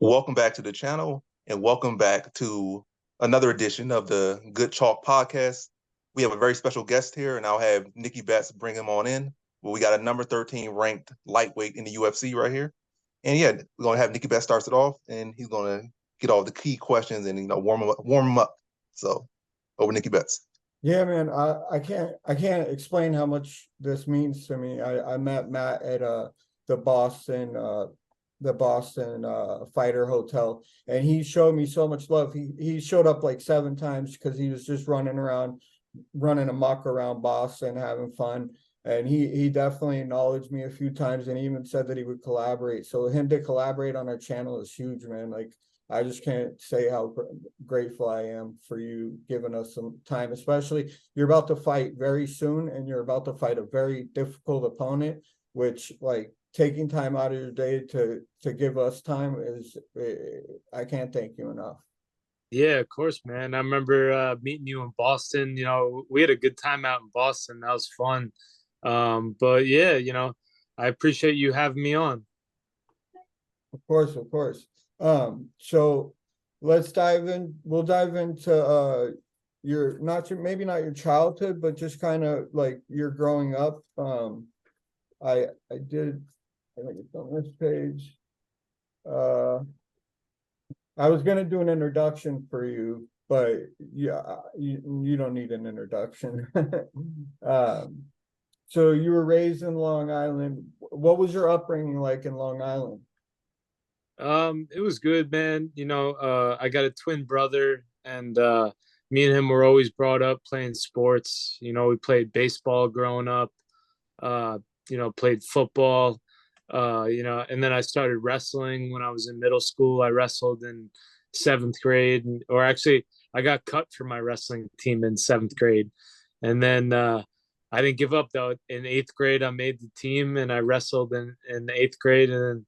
Welcome back to the channel and welcome back to another edition of the Good Chalk podcast. We have a very special guest here, and I'll have Nickybets bring him on in. Well, we got a number 13 ranked lightweight in the UFC right here. And yeah, we're going to have Nickybets starts it off, and he's going to get all the key questions and, warm him up. So over Nickybets. Yeah, man, I can't explain how much this means to me. I met Matt at the Boston Fighter Hotel, and he showed me so much love. He showed up like 7 times because he was just running amok around Boston, having fun. And he definitely acknowledged me a few times, and he even said that he would collaborate. So him to collaborate on our channel is huge, man. Like, I just can't say how grateful I am for you giving us some time, especially you're about to fight very soon and you're about to fight a very difficult opponent, which, like, taking time out of your day to give us time is, I can't thank you enough. Yeah, of course, man. I remember meeting you in Boston. We had a good time out in Boston. That was fun. But yeah, I appreciate you having me on. Of course, of course. So let's dive in. We'll dive into your not your maybe not your childhood, but just kind of like your growing up. I did. I think it's on this page. Uh, I was gonna do an introduction for you, but yeah, you don't need an introduction. Um, so you were raised in Long Island. What was your upbringing like in Long Island? It was good, man. I got a twin brother, and me and him were always brought up playing sports. We played baseball growing up. Uh, played football. And then I started wrestling when I was in middle school. I wrestled in seventh grade, or actually, I got cut from my wrestling team in seventh grade. And then I didn't give up though. In eighth grade, I made the team and I wrestled in eighth grade, and then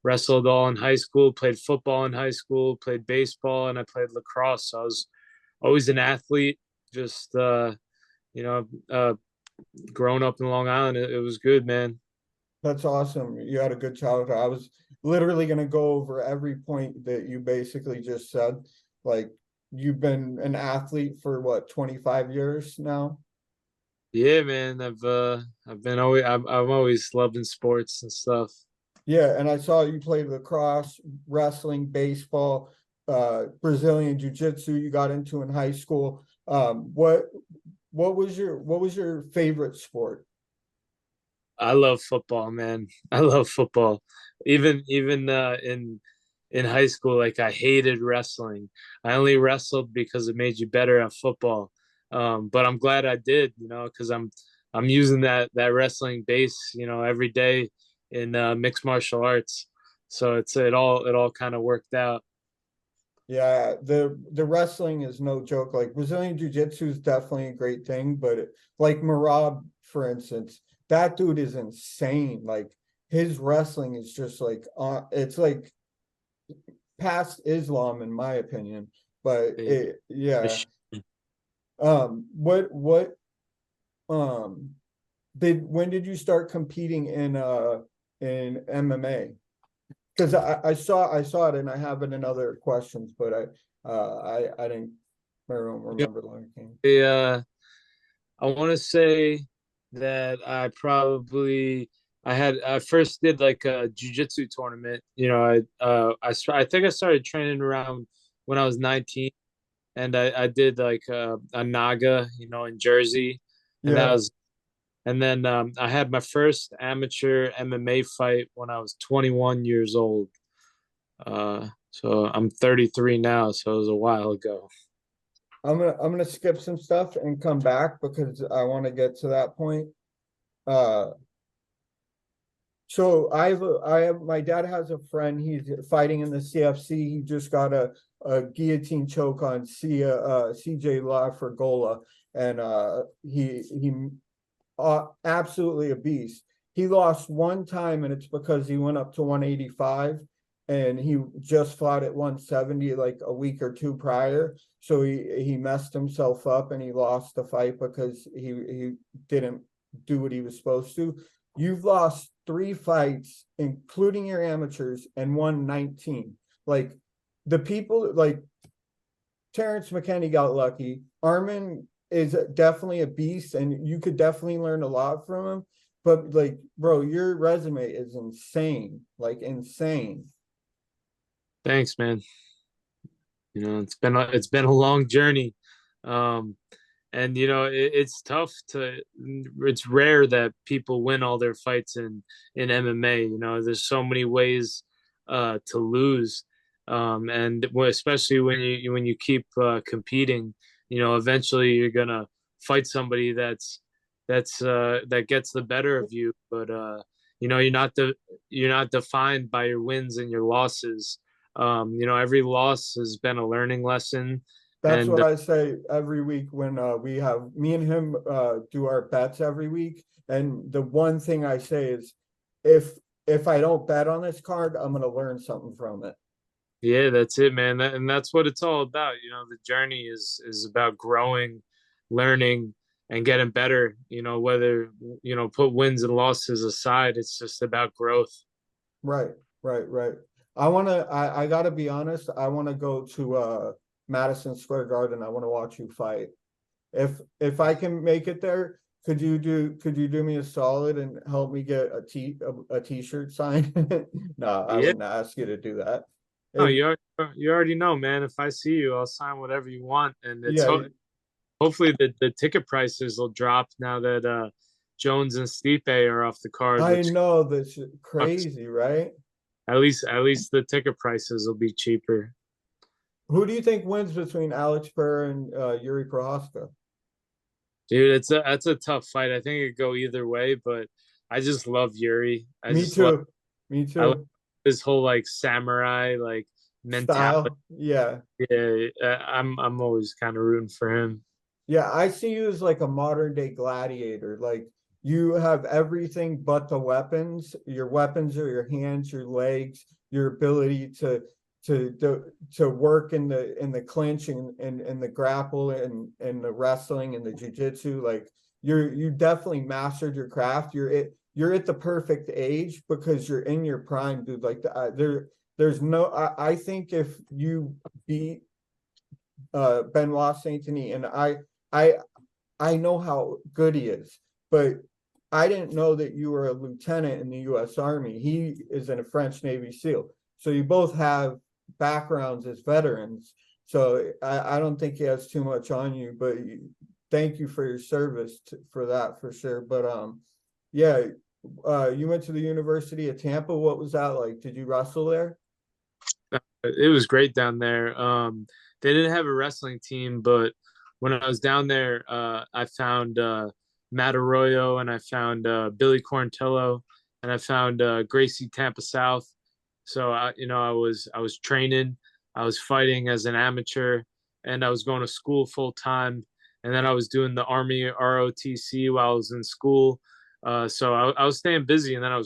wrestled all in high school, played football in high school, played baseball, and I played lacrosse. So I was always an athlete, just, you know, uh, growing up in Long Island. It was good, man. That's awesome. You had a good childhood. I was literally going to go over every point that you basically just said. Like, you've been an athlete for what, 25 years now? Yeah, man. I'm always loving sports and stuff. Yeah, and I saw you played lacrosse, wrestling, baseball, Brazilian jiu-jitsu you got into in high school. What was your favorite sport? I love football, man. I love football. Even in high school, like I hated wrestling. I only wrestled because it made you better at football. But I'm glad I did, because I'm using that wrestling base, every day in mixed martial arts. So it all kind of worked out. Yeah, the wrestling is no joke. Like, Brazilian jiu-jitsu is definitely a great thing, but like Marab, for instance, that dude is insane. Like, his wrestling is just like it's like past Islam in my opinion. But The yeah. machine. What um did when did you start competing in MMA? Because I saw it and I have it in other questions, but I didn't Yeah, remember looking. yeah. I want to say that I first did like a jujitsu tournament. I think I started training around when I was 19, and I did like a Naga, in Jersey, and that Yeah. was and then I had my first amateur MMA fight when I was 21 years old. So I'm 33 now, so it was a while ago. I'm gonna skip some stuff and come back because I want to get to that point. Uh So I have my dad has a friend. He's fighting in the CFC. He just got a guillotine choke on CJ La Fergola, and he absolutely a beast. He lost one time, and it's because he went up to 185, and he just fought at 170 like a week or two prior. So he messed himself up, and he lost the fight because he didn't do what he was supposed to. You've lost 3 fights, including your amateurs, and won 19. like the people like Terrence McKinney got lucky. Armin is definitely a beast, and you could definitely learn a lot from him. But like, bro, your resume is insane, like insane. Thanks, man. You know, it's been a long journey. Um, and it's tough to it's rare that people win all their fights in MMA. There's so many ways to lose. And especially when you keep competing, eventually you're gonna fight somebody that gets the better of you. But you're not defined by your wins and your losses. Every loss has been a learning lesson. That's And what I say every week when we have me and him do our bets every week. And the one thing I say is, if if I don't bet on this card, I'm gonna learn something from it. Yeah, that's it, man. And that's what it's all about. The journey is about growing, learning, and getting better. Whether put wins and losses aside, it's just about growth. Right, right. I gotta be honest, I wanna go to Madison Square Garden. I wanna watch you fight. If I can make it there, could you do me a solid and help me get a t-shirt signed? No, I Yeah. wouldn't ask you to do that. No, If you already know, man. If I see you, I'll sign whatever you want, and yeah, hopefully the ticket prices will drop now that Jones and Stipe are off the card, I which know that's sucks. crazy, right? At least the ticket prices will be cheaper. Who do you think wins between Alex Burr and Yuri Prohaska? Dude, that's a tough fight. I think it could go either way, but I just love Yuri. Me too. Me I love too. his whole like samurai like mentality. Style. Yeah. Yeah, I'm always kind of rooting for him. Yeah, I see you as like a modern day gladiator. Like you have everything but the weapons. Your weapons are your hands, your legs, your ability to work in the clinch and the grapple and the wrestling and the jujitsu. Like you definitely mastered your craft. You're at the perfect age because you're in your prime, dude. Like there's no I think if you beat Benoit Saint Denis, and I I know how good he is, but I didn't know that you were a lieutenant in the U.S. Army. He is in a French Navy SEAL, so you both have backgrounds as veterans. So I don't think he has too much on you, but thank you for your service for that for sure. But yeah, you went to the University of Tampa. What was that like? Did you wrestle there? It was great down there. They didn't have a wrestling team, but when I was down there, I found Matt Arroyo and I found Billy Quarantillo and I found Gracie Tampa South. So I was training, I was fighting as an amateur, and I was going to school full time. And then I was doing the Army ROTC while I was in school. So I was staying busy, and then I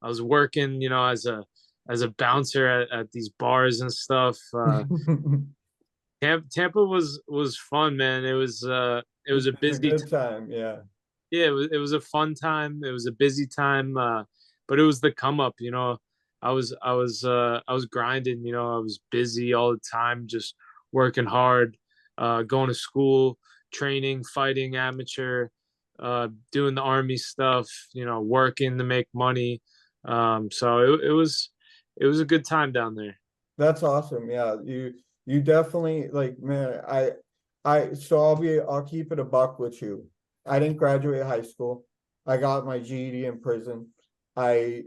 was working, as a bouncer at these bars and stuff. Tampa was fun, man. It was a A busy good time, yeah. yeah, it was a fun time. It was a busy time, but it was the come up. I was grinding. I was busy all the time, just working hard, going to school, training, fighting amateur, doing the army stuff. Working to make money. So it was a good time down there. That's awesome. Yeah, you definitely like, man, I'll keep it a buck with you. I didn't graduate high school. I got my GED in prison. I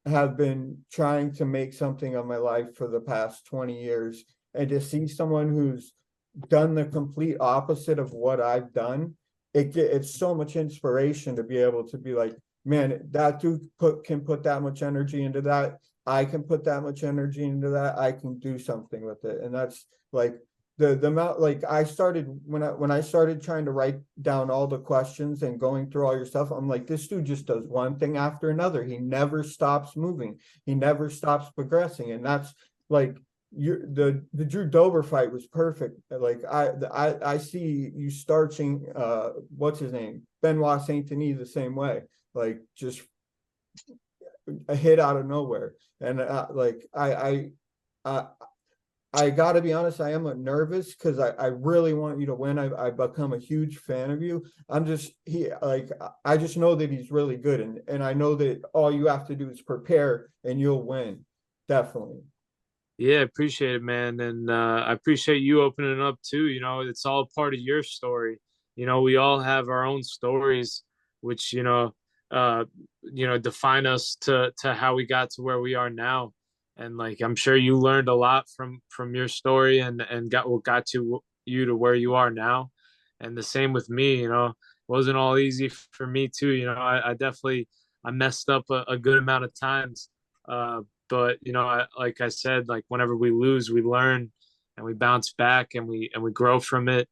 have been trying to make something of my life for the past 20 years, and to see someone who's done the complete opposite of what I've done, it's so much inspiration to be able to be like, man, that dude can put that much energy into that. I can put that much energy into that. I can do something with it. And that's like the amount, like I started when I started trying to write down all the questions and going through all your stuff, I'm like, this dude just does one thing after another. He never stops moving. He never stops progressing. And that's like the Drew Dober fight was perfect. Like I see you starching what's his name? Benoit Saint Denis the same way. Like just a hit out of nowhere. And like I I got to be honest, I am nervous because I really want you to win. I've become a huge fan of you. I just know that he's really good, and I know that all you have to do is prepare and you'll win. Definitely. Yeah, appreciate it, man. And I appreciate you opening up too. You know, it's all part of your story. You know, we all have our own stories, which, uh, define us to how we got to where we are now. And like, I'm sure you learned a lot from your story and got what got you to where you are now. And the same with me, it wasn't all easy for me too. You know, I definitely, I messed up a good amount of times. But like I said, like whenever we lose, we learn and we bounce back and we grow from it.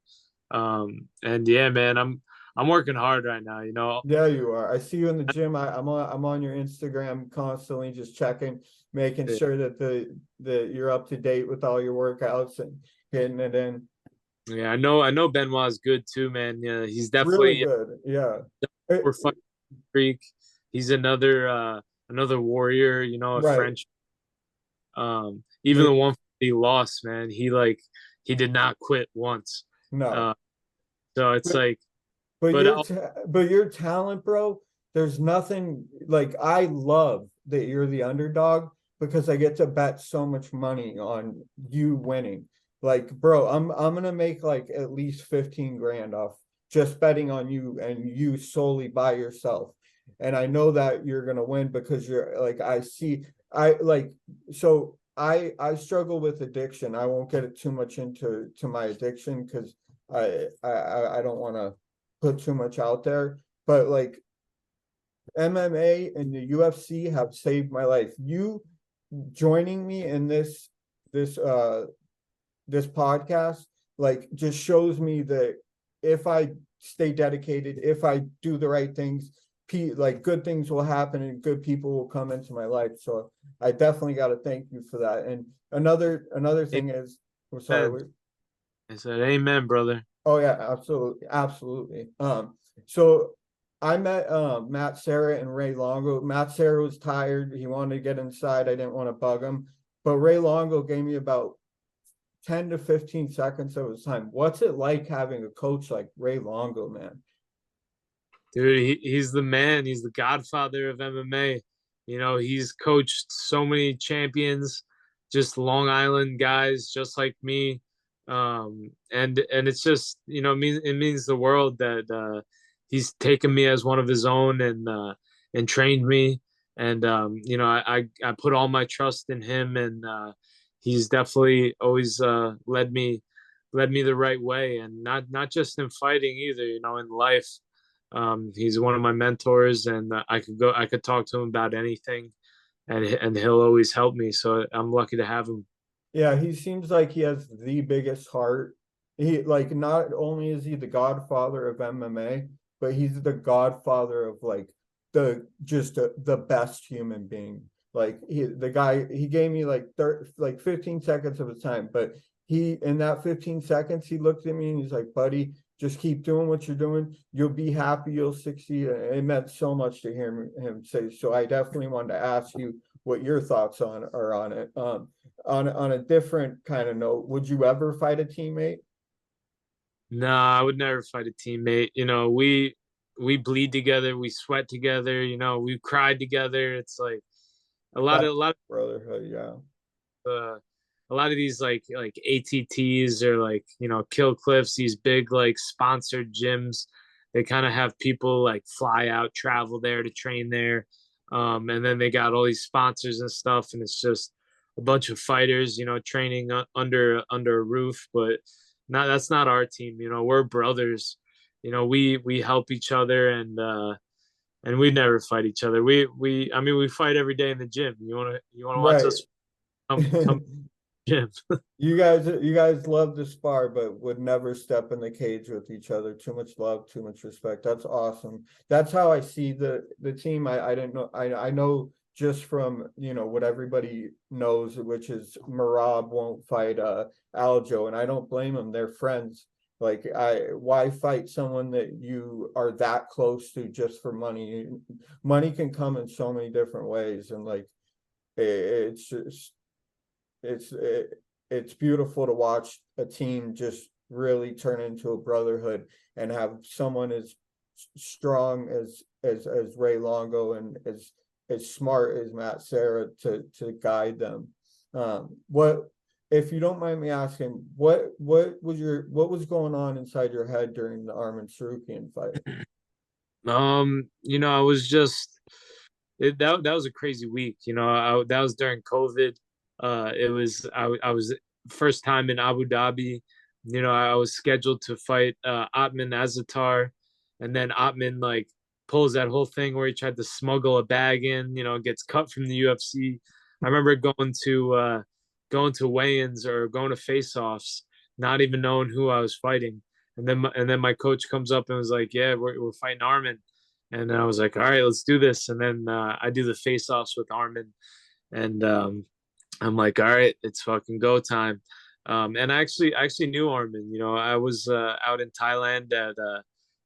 And yeah, man, I'm working hard right now. Yeah, you are. I see you in the gym. I'm on your Instagram constantly, just checking, making sure that you're up to date with all your workouts and getting it in. Yeah, I know Benoit's good too, man. Yeah, he's Really definitely good. Yeah. we're fighting freak. He's another warrior. A Right. French. Even Yeah. the one he lost, man, he did not quit once. No. Uh, so it's But like, but but your talent, bro, there's nothing like I love that you're the underdog because I get to bet so much money on you winning. Like, bro, I'm gonna make like at least 15 grand off just betting on you and you solely by yourself. And I know that you're gonna win because you're like I like so I struggle with addiction. I won't get it too much into my addiction because I don't want to put too much out there, but like MMA and the UFC have saved my life. You joining me in this this podcast like just shows me that if I stay dedicated, if I do the right things, like good things will happen and good people will come into my life. So I definitely got to thank you for that. And another thing is, I'm sorry. I said, "Amen, brother." Oh yeah, absolutely, absolutely. So I met Matt Serra and Ray Longo. Matt Serra was tired. He wanted to get inside. I didn't want to bug him. But Ray Longo gave me about 10 to 15 seconds of his time. What's it like having a coach like Ray Longo, man? Dude, he's the man. He's the godfather of MMA. He's coached so many champions, just Long Island guys, just like me. And it's just, it means the world that he's taken me as one of his own and trained me. And I put all my trust in him, and he's definitely always led me the right way, and not just in fighting either. In life. He's one of my mentors, and I could talk to him about anything, and he'll always help me. So I'm lucky to have him. Yeah, he seems like he has the biggest heart. He like not only is he the godfather of MMA, but he's the godfather of like the best human being. Like the guy he gave me like 15 seconds of his time, but he in that 15 seconds he looked at me and he's like, "Buddy, just keep doing what you're doing. You'll be happy. You'll succeed." It meant so much to hear him say. So I definitely wanted to ask you what your thoughts are on it. On a different kind of note, would you ever fight a teammate? No, I would never fight a teammate. We bleed together, we sweat together. We cried together. It's like a lot That's of a lot brotherhood, yeah. a lot of these like ATTs or like Kill Cliffs, these big like sponsored gyms, they kind of have people like fly out, travel there to train there, and then they got all these sponsors and stuff, and it's just a bunch of fighters, training under a roof. But that's not our team. We're brothers. We help each other, and we never fight each other. I mean, we fight every day in the gym. You want to watch Right. us? Come gym. You guys love to spar, but would never step in the cage with each other. Too much love, too much respect. That's awesome. That's how I see the team. I didn't know. I know just from what everybody knows, which is Marab won't fight Aljo, and I don't blame them. They're friends. Like why fight someone that you are that close to just for money? Money can come in so many different ways, and like it's just it's it's beautiful to watch a team just really turn into a brotherhood and have someone as strong as Ray Longo and as smart as Matt Serra to guide them. What, if you don't mind me asking, what was going on inside your head during the Arman Sarukian fight? I was just that was a crazy week. That was during COVID. I was first time in Abu Dhabi. I was scheduled to fight Atman Azatar, and then Atman like pulls that whole thing where he tried to smuggle a bag in. Gets cut from the UFC. I remember going to weigh-ins or going to face-offs, not even knowing who I was fighting. And then my coach comes up and was like, "Yeah, we're fighting Arman." And I was like, "All right, let's do this." And then I do the face-offs with Arman, and I'm like, "All right, it's fucking go time." And I actually knew Arman. I was out in Thailand at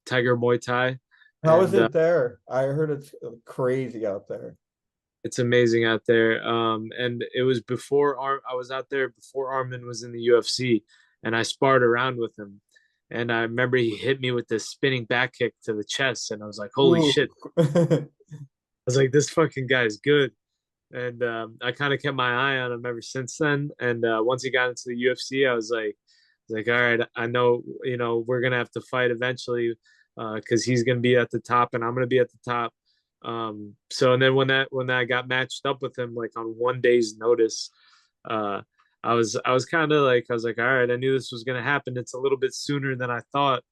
Tiger Muay Thai, How is and it there? I heard it's crazy out there. it's amazing out there. And it was I was out there before Arman was in the UFC, and I sparred around with him. And I remember he hit me with this spinning back kick to the chest, and I was like, "Holy Ooh. shit!" I was like, "This fucking guy's good." And I kind of kept my eye on him ever since then. And once he got into the UFC, I was like, "All right, I know, we're gonna have to fight eventually, because he's gonna be at the top, and I'm gonna be at the top." So and then when I got matched up with him like on one day's notice, uh, I was kind of like, I was like, all right, I knew this was gonna happen. It's a little bit sooner than I thought,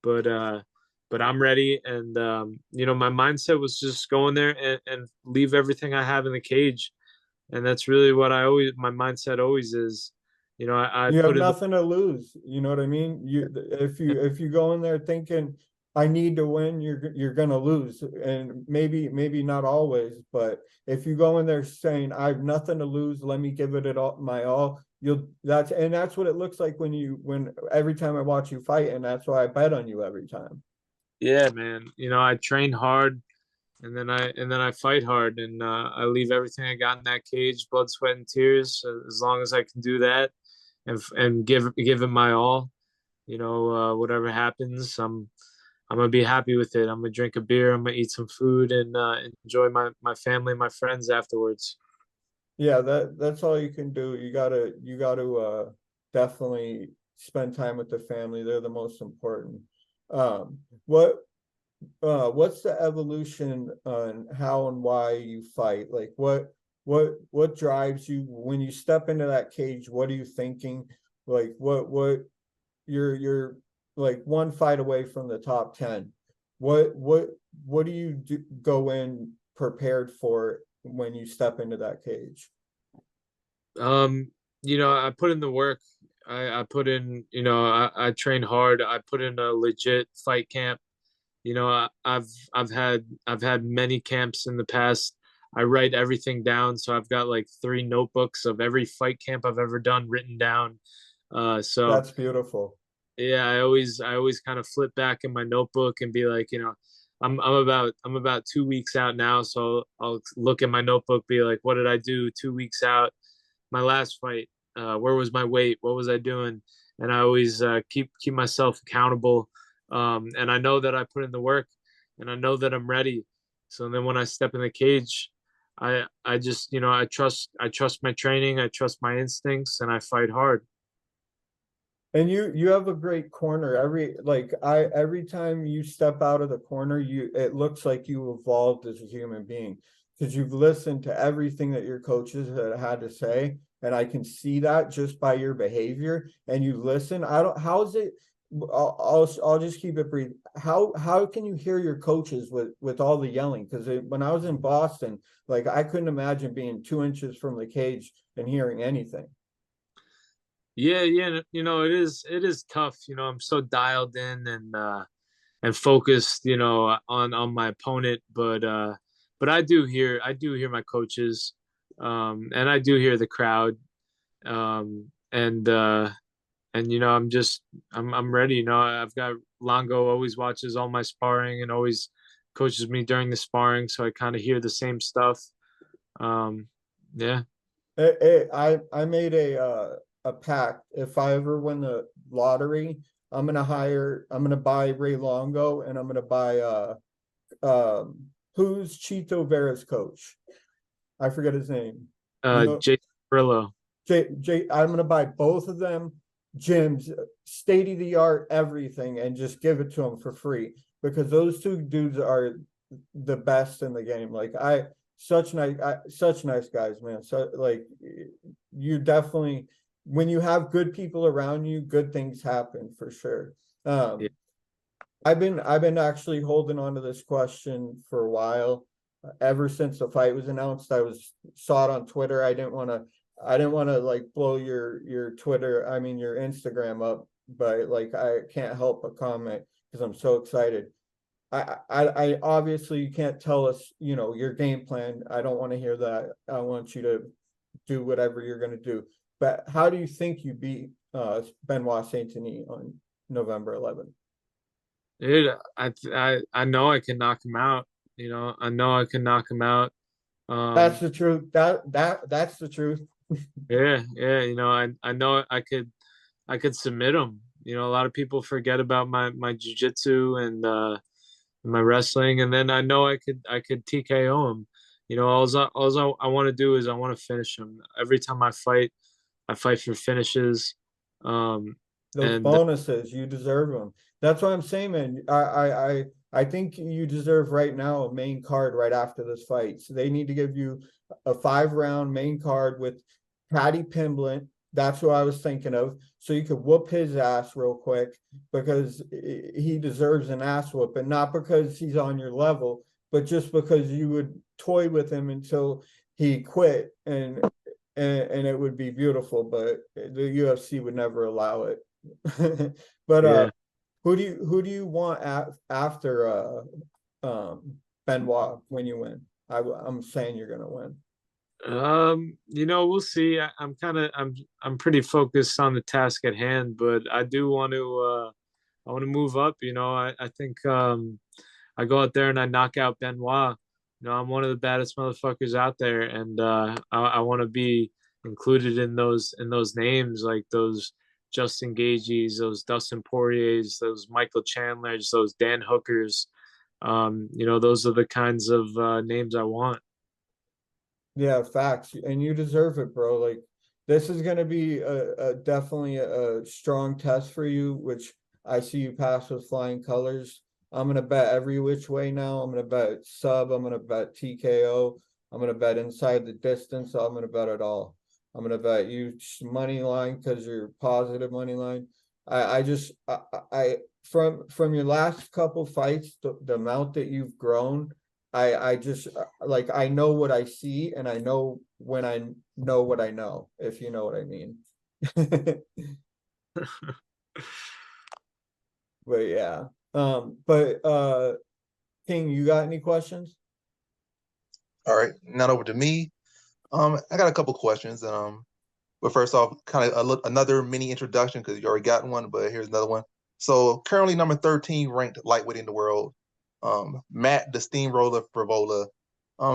but I'm ready. And my mindset was just go in there and leave everything I have in the cage, and that's really what my mindset always is. I You have put in the nothing to lose. You know what I mean? If you go in there thinking I need to win, you're gonna lose. And maybe not always, but if you go in there saying I have nothing to lose, let me give it all my all, that's what it looks like when every time I watch you fight, and that's why I bet on you every time. Yeah, man. I train hard, and then I fight hard, and I leave everything I got in that cage, blood, sweat, and tears, as long as I can do that, and give it my all. Whatever happens, I'm gonna be happy with it. I'm gonna drink a beer. I'm gonna eat some food and enjoy my family, my friends afterwards. Yeah, that's all you can do. You gotta definitely spend time with the family. They're the most important. Um, what what's the evolution on how and why you fight? Like what drives you when you step into that cage? What are you thinking? Like what you're like one fight away from the top 10. What do you go in prepared for when you step into that cage? I put in the work. I put in, I train hard. I put in a legit fight camp. I've had many camps in the past. I write everything down, so I've got like 3 notebooks of every fight camp I've ever done written down. So That's beautiful. yeah, I always kind of flip back in my notebook and be like, I'm about 2 weeks out now, so I'll look at my notebook, be like, what did I do 2 weeks out? My last fight, where was my weight? What was I doing? And I always keep myself accountable. And I know that I put in the work, and I know that I'm ready. So then when I step in the cage, I just I trust my training, I trust my instincts, and I fight hard. And you have a great corner. Every time you step out of the corner, it looks like you evolved as a human being because you've listened to everything that your coaches had to say, and I can see that just by your behavior. And you listen. I don't. How's it? I'll just keep it brief. How can you hear your coaches with all the yelling? Because when I was in Boston, like I couldn't imagine being 2 inches from the cage and hearing anything. Yeah, yeah, it is tough. I'm so dialed in and focused, on my opponent, but I do hear my coaches, and I do hear the crowd, and I'm ready. I've got Longo always watches all my sparring and always coaches me during the sparring, so I kind of hear the same stuff. Um, yeah. I made a pact. If I ever win the lottery, I'm gonna buy Ray Longo, and I'm gonna buy who's Chito Vera's coach? I forget his name. You know, Jake Frillo. I'm gonna buy both of them gyms, state of the art, everything, and just give it to them for free, because those two dudes are the best in the game. Like such nice guys, man. So like, you definitely, when you have good people around you, good things happen for sure. Yeah. I've been actually holding on to this question for a while. Ever since the fight was announced, saw it on Twitter. I didn't want to like blow your Twitter, I mean your Instagram up, but like I can't help but comment because I'm so excited. I obviously, you can't tell us, your game plan. I don't want to hear that. I want you to do whatever you're going to do. But how do you think you beat Benoit Saint-Denis on November 11th? Dude, I know I can knock him out. I know I can knock him out. That's the truth. That's the truth. Yeah. I know I could submit him. A lot of people forget about my jujitsu and my wrestling, and then I know I could TKO him. All I want to do is I want to finish him. Every time I fight for finishes. Um, Those and bonuses, you deserve them. That's what I'm saying, man. I think you deserve right now a main card right after this fight. So they need to give you a 5-round main card with Paddy Pimblett. That's what I was thinking of. So you could whoop his ass real quick, because he deserves an ass whooping, not because he's on your level, but just because you would toy with him until he quit, and it would be beautiful, but the UFC would never allow it. But yeah. who do you want after Benoit when you win? I'm saying you're gonna win. We'll see. I'm pretty focused on the task at hand, but I do want to move up. I think I go out there and I knock out Benoit. I'm one of the baddest motherfuckers out there, and I want to be included in those names, like those Justin Gageys, those Dustin Poiriers, those Michael Chandlers, those Dan Hookers. Those are the kinds of names I want. Yeah, facts, and you deserve it, bro. Like, this is gonna be a definitely a strong test for you, which I see you pass with flying colors. I'm gonna bet every which way now. I'm gonna bet sub. I'm gonna bet TKO. I'm gonna bet inside the distance. I'm gonna bet it all. I'm gonna bet you money line because you're positive money line. I just from your last couple fights, the amount that you've grown, I just like, I know what I see, and I know when I know what I know, if you know what I mean. But yeah. But King, you got any questions? All right, now over to me. I got a couple questions. But first off, kind of another mini introduction because you already got one, but here's another one. So currently number 13 ranked lightweight in the world, Matt the Steamroller Frevola.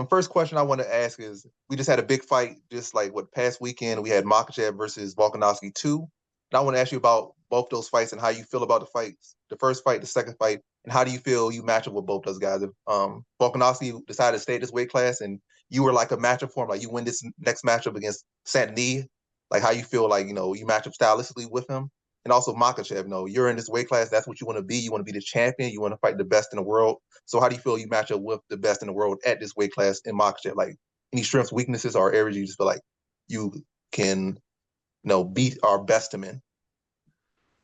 First question I want to ask is, we just had a big fight just like what past weekend. We had Makhachev versus Volkanovski 2. And I want to ask you about both those fights and how you feel about the fights, the first fight, the second fight, and how do you feel you match up with both those guys? If Volkanovski decided to stay this weight class and you were like a matchup for him, like you win this next matchup against Saint-Denis, like how you feel like, you match up stylistically with him. And also Makhachev, you're in this weight class. That's what you want to be. You want to be the champion. You want to fight the best in the world. So how do you feel you match up with the best in the world at this weight class in Makhachev? Like any strengths, weaknesses, or areas you just feel like you can, beat our best him in?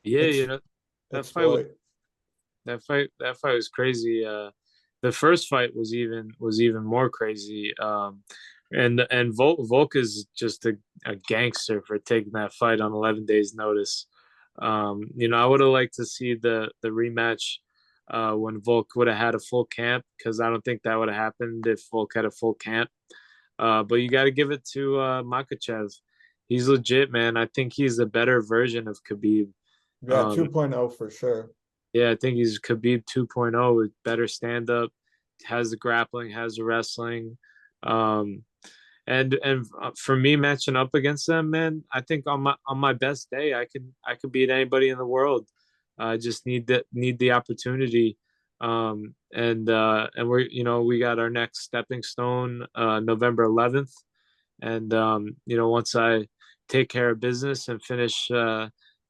Yeah, Ex- that fight was Exploit. that fight was crazy. The first fight was even more crazy. And Volk is just a gangster for taking that fight on 11 days notice. I would have liked to see the rematch when Volk would have had a full camp, because I don't think that would have happened if Volk had a full camp. But you got to give it to Makachev. He's legit, man. I think he's a better version of Khabib. Yeah, Um, 2.0 for sure. yeah, I think he's Khabib 2.0 with better stand up, has the grappling, has the wrestling. Um, and for me matching up against them, man, I think on my best day, I could beat anybody in the world. I just need the opportunity. And we got our next stepping stone, November 11th, and once I take care of business and finish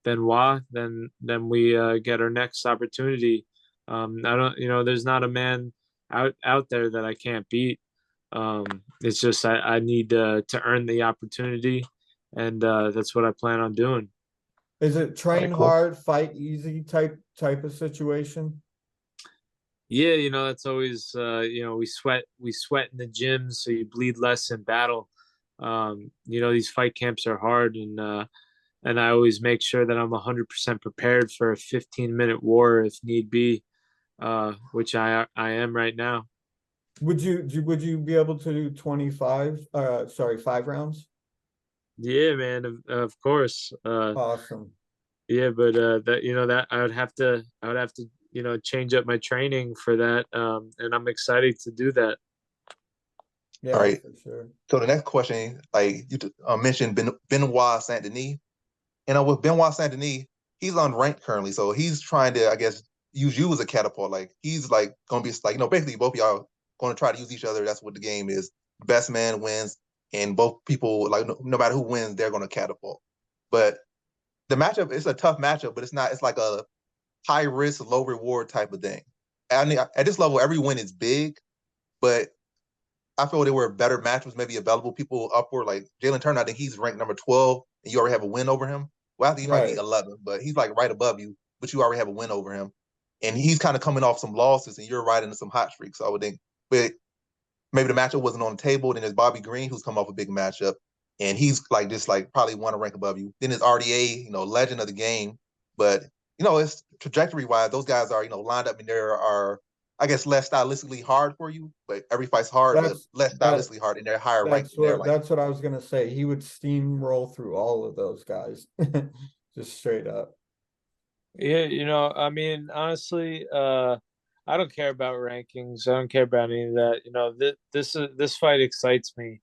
Benoit, then we get our next opportunity. I don't, there's not a man out there that I can't beat. It's just I need to earn the opportunity, and that's what I plan on doing. Is it All right, train cool. hard, fight easy type of situation? Yeah, that's always we sweat in the gym, so you bleed less in battle. These fight camps are hard, and I always make sure that I'm 100% prepared for a 15-minute war if need be, which I am right now. Would you be able to do 25 sorry, 5 rounds? Yeah, man, of course. Awesome. Yeah, but that I would have to change up my training for that, and I'm excited to do that. All Yeah, right. for sure. So the next question, like you mentioned, Benoit Saint Denis, and with Benoit Saint Denis, he's unranked currently, so he's trying to, I guess, use you as a catapult. Like he's like gonna be like, basically both of y'all going to try to use each other. That's what the game is. Best man wins, and both people, like, no matter who wins, they're gonna catapult. But the matchup, it's a tough matchup, but it's not. It's like a high risk, low reward type of thing. I mean, at this level, every win is big, but I feel there were better matchups maybe available. People upward, like Jalen Turner, I think he's ranked number 12, and you already have a win over him. Well, I think he might be Right. 11, but he's like right above you, but you already have a win over him. And he's kind of coming off some losses, and you're riding some hot streaks. So I would think, but maybe the matchup wasn't on the table. Then there's Bobby Green, who's come off a big matchup, and he's like just like probably one rank above you. Then there's RDA, legend of the game, but it's trajectory wise, those guys are lined up, and there are, I guess, less stylistically hard for you, but every fight's hard, but That's less that stylistically hard, and they're higher ranked that's in their what like. that's what I was gonna say. He would steamroll through all of those guys. Just straight up. Yeah, I mean, honestly, I don't care about rankings. I don't care about any of that. This fight excites me,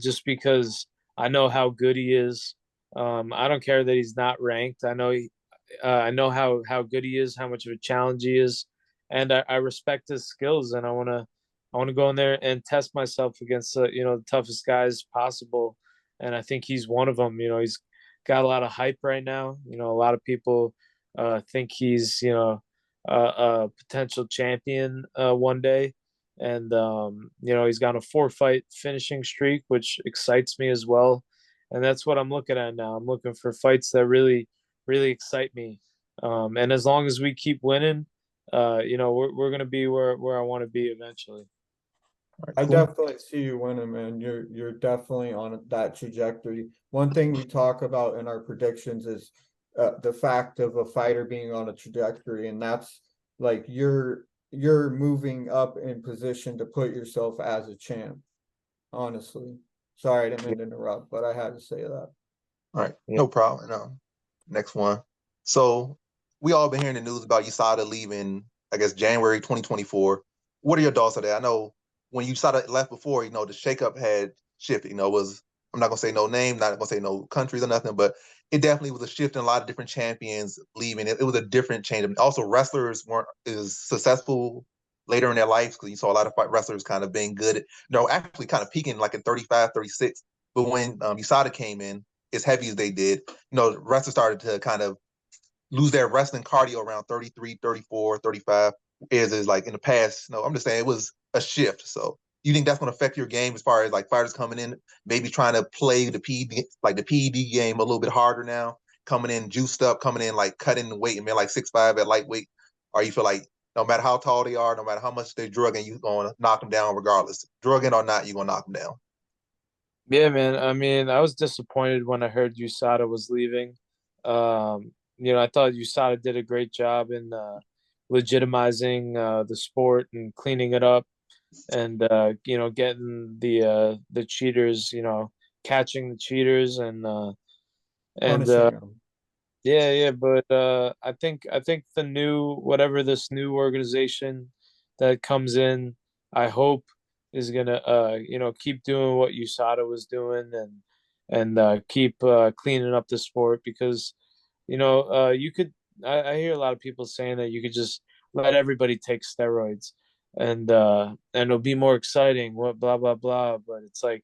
just because I know how good he is. I don't care that he's not ranked. I know how good he is, how much of a challenge he is, and I respect his skills, and I want to go in there and test myself against the toughest guys possible, and I think he's one of them. He's got a lot of hype right now. A lot of people think he's a potential champion one day, and he's got a 4-fight finishing streak, which excites me as well, and that's what I'm looking at now. I'm looking for fights that really excite me, and as long as we keep winning, we're gonna be where I want to be eventually. All right, I cool. definitely see you winning, man. You're definitely on that trajectory. One thing we talk about in our predictions is the fact of a fighter being on a trajectory, and that's like you're moving up in position to put yourself as a champ. Honestly, sorry, I didn't Yeah. mean to interrupt, but I had to say that. All right, Yeah. no problem. Next one. So we all been hearing the news about USADA leaving, I guess, January 2024. What are your thoughts on that? I know when USADA left before, the shakeup had shifted. It was, I'm not gonna say no name, not gonna say no countries or nothing, but it definitely was a shift in a lot of different champions leaving. It was a different change. I mean, also, wrestlers weren't as successful later in their lives because you saw a lot of wrestlers kind of being good, actually kind of peaking like at 35, 36. But when USADA came in, as heavy as they did, wrestlers started to kind of lose their wrestling cardio around 33, 34, 35. Is like in the past, no, I'm just saying it was a shift. So you think that's going to affect your game as far as like fighters coming in, maybe trying to play the PED, like the PED game a little bit harder now, coming in juiced up, coming in like cutting the weight and being like 6'5" at lightweight, or you feel like no matter how tall they are, no matter how much they're drugging, you're going to knock them down regardless. Drugging or not, you're going to knock them down. Yeah, man. I mean, I was disappointed when I heard USADA was leaving. I thought USADA did a great job in legitimizing the sport and cleaning it up, and getting the cheaters, catching the cheaters, and Punishing them. yeah, yeah. But I think the new, whatever this new organization that comes in, I hope keep doing what USADA was doing, and keep cleaning up the sport, because you could. I hear a lot of people saying that you could just let everybody take steroids, and it'll be more exciting. What blah blah blah. But it's like,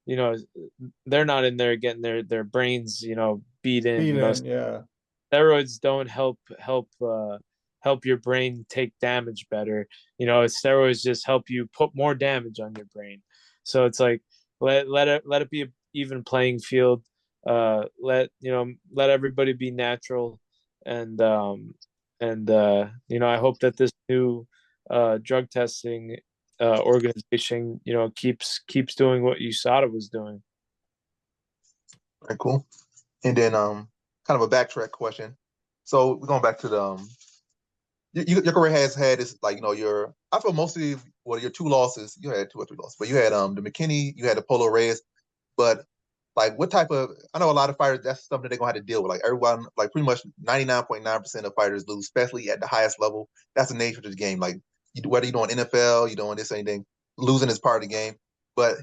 you know, they're not in there getting their brains beat in. Beating, yeah. Steroids don't help your brain take damage better. Steroids just help you put more damage on your brain. So it's like, let it be an even playing field. Let everybody be natural, and I hope that this new drug testing organization keeps doing what USADA was doing. Very cool. And then kind of a backtrack question. So we're going back to the your career has had this, like, your, I feel mostly, well, your two losses, you had two or three losses, but you had the McKinney, you had the Polo Reyes, but like what type of, I know a lot of fighters, that's something they're gonna have to deal with. Like everyone, like pretty much 99.9% of fighters lose, especially at the highest level. That's the nature of the game. Like whether you're doing NFL, you're doing this or anything, losing is part of the game. But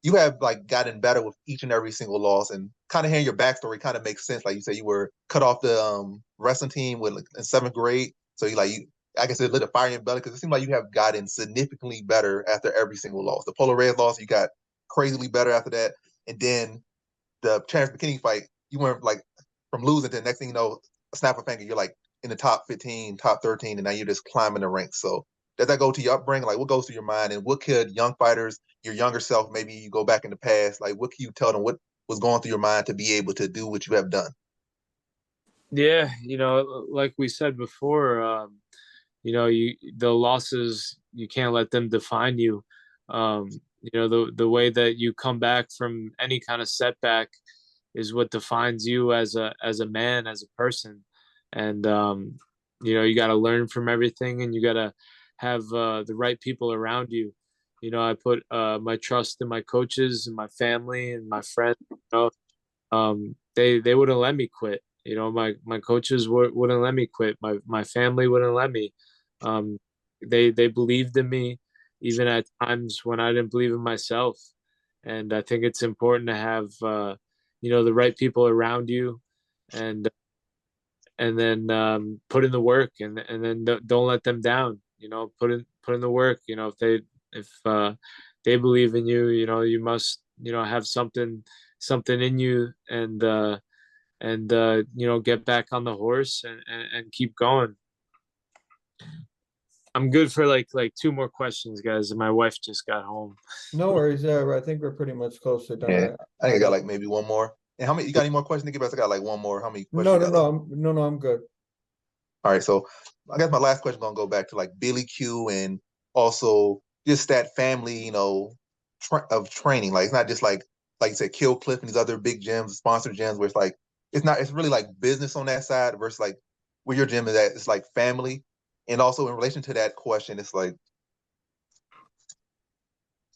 you have like gotten better with each and every single loss, and kind of hearing your backstory kind of makes sense. Like you said, you were cut off the wrestling team with like, in seventh grade, so I guess it lit a fire in your belly, because it seemed like you have gotten significantly better after every single loss. The Polar Reds loss, you got crazily better after that, and then the Terrence McKinney fight, you went like from losing to the next thing you know, a snap of a finger, you're like in the top 15, top 13, and now you're just climbing the ranks. So does that go to your upbringing? Like what goes through your mind, and what could young fighters, your younger self, maybe you go back in the past, like what can you tell them, what was going through your mind to be able to do what you have done? Yeah, like we said before, the losses, you can't let them define you. The way that you come back from any kind of setback is what defines you as a man, as a person. And you got to learn from everything, and you got to have the right people around you. I put my trust in my coaches and my family and my friends. They wouldn't let me quit. My coaches wouldn't let me quit. My family wouldn't let me. um, they believed in me even at times when I didn't believe in myself. And I think it's important to have the right people around you, and then put in the work, and then don't let them down. Put in the work. If they believe in you, you must have something in you, and get back on the horse, and keep going. I'm good for like two more questions, guys. My wife just got home. No worries. Yeah, I think we're pretty much close to done. Yeah, I think I got got like maybe one more. And how many, you got any more questions, Nicky? I got like one more. How many questions no, you no, got no, left? I'm good. All right, so I guess my last question gonna go back to like Billy Q, and also just that family, of training. Like it's not just like you said, Kill Cliff and these other big gyms, sponsored gyms, where it's like it's really like business on that side versus like where your gym is at. It's like family, and also in relation to that question, it's like,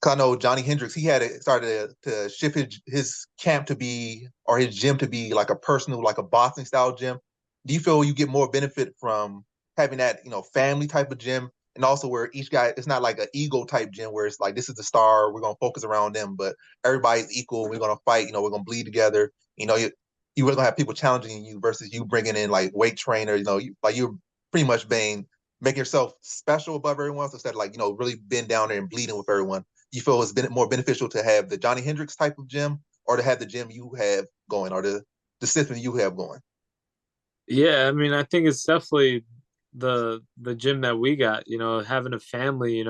'cause I know Johnny Hendricks, he had started to shift his camp to be, or his gym to be like a personal, like a boxing style gym. Do you feel you get more benefit from having that, family type of gym, and also where each guy, it's not like an ego type gym where it's like this is the star, we're gonna focus around them, but everybody's equal, we're gonna fight, we're gonna bleed together. You really gonna have people challenging you versus you bringing in like weight trainers, like you're pretty much being making yourself special above everyone else, instead of like, really being down there and bleeding with everyone. You feel it's been more beneficial to have the Johnny Hendricks type of gym, or to have the gym you have going, or the system you have going? Yeah, I mean, I think it's definitely the gym that we got. Having a family.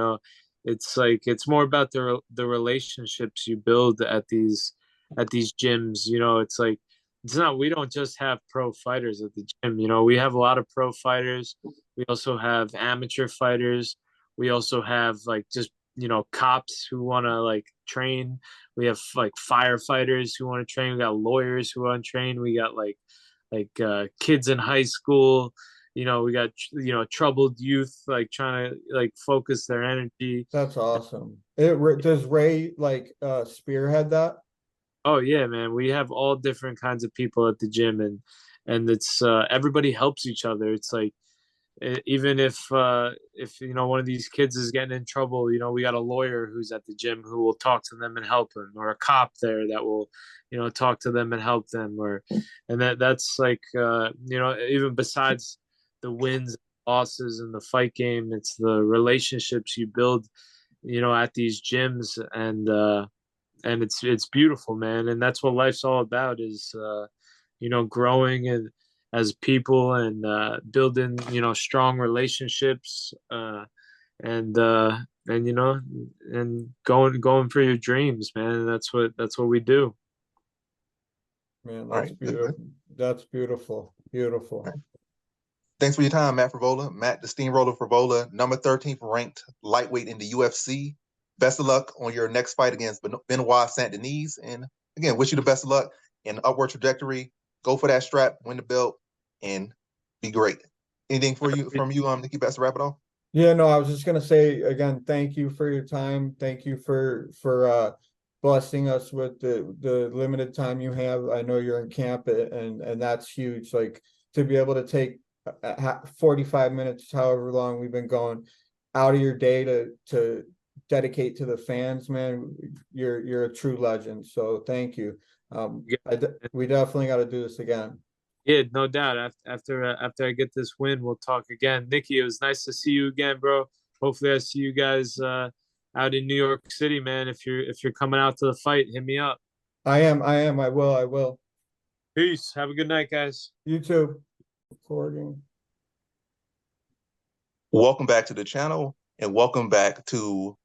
It's like it's more about the relationships you build at these gyms. It's like it's not we don't just have pro fighters at the gym. We have a lot of pro fighters. We also have amateur fighters. We also have like just cops who want to like train. We have like firefighters who want to train. We got lawyers who want to train. We got like kids in high school. We got troubled youth like trying to like focus their energy. That's awesome. Does Ray like spearhead that? Oh yeah, man, we have all different kinds of people at the gym, and it's everybody helps each other. It's like even if you know one of these kids is getting in trouble, you know, we got a lawyer who's at the gym who will talk to them and help them, or a cop there that will, you know, talk to them and help them, or and that's like you know, even besides the wins, losses, and the fight game, it's the relationships you build, you know, at these gyms, and it's beautiful, man, and that's what life's all about is you know, growing and as people and building, you know, strong relationships and you know, and going for your dreams, man. That's what we do. Man, All that's right, good, beautiful. good. That's beautiful. Beautiful. All right. Thanks for your time, Matt Frevola. Matt the Steamroller Frevola, number 13th ranked lightweight in the UFC. Best of luck on your next fight against Benoit Saint Denis. And again, wish you the best of luck in upward trajectory. Go for that strap, win the belt, and be great. Anything for you from you, Nickybets, to wrap it off? Yeah, no, I was just gonna say again, thank you for your time. Thank you for blessing us with the limited time you have. I know you're in camp and that's huge. Like to be able to take 45 minutes, however long we've been going, out of your day to dedicate to the fans, man. You're a true legend. So thank you. We definitely got to do this again. Yeah, no doubt. After I get this win, we'll talk again. Nikki, it was nice to see you again, bro. Hopefully, I see you guys out in New York City, man. If you're coming out to the fight, hit me up. I am. I will. Peace. Have a good night, guys. You too. Recording. Welcome back to the channel, and welcome back to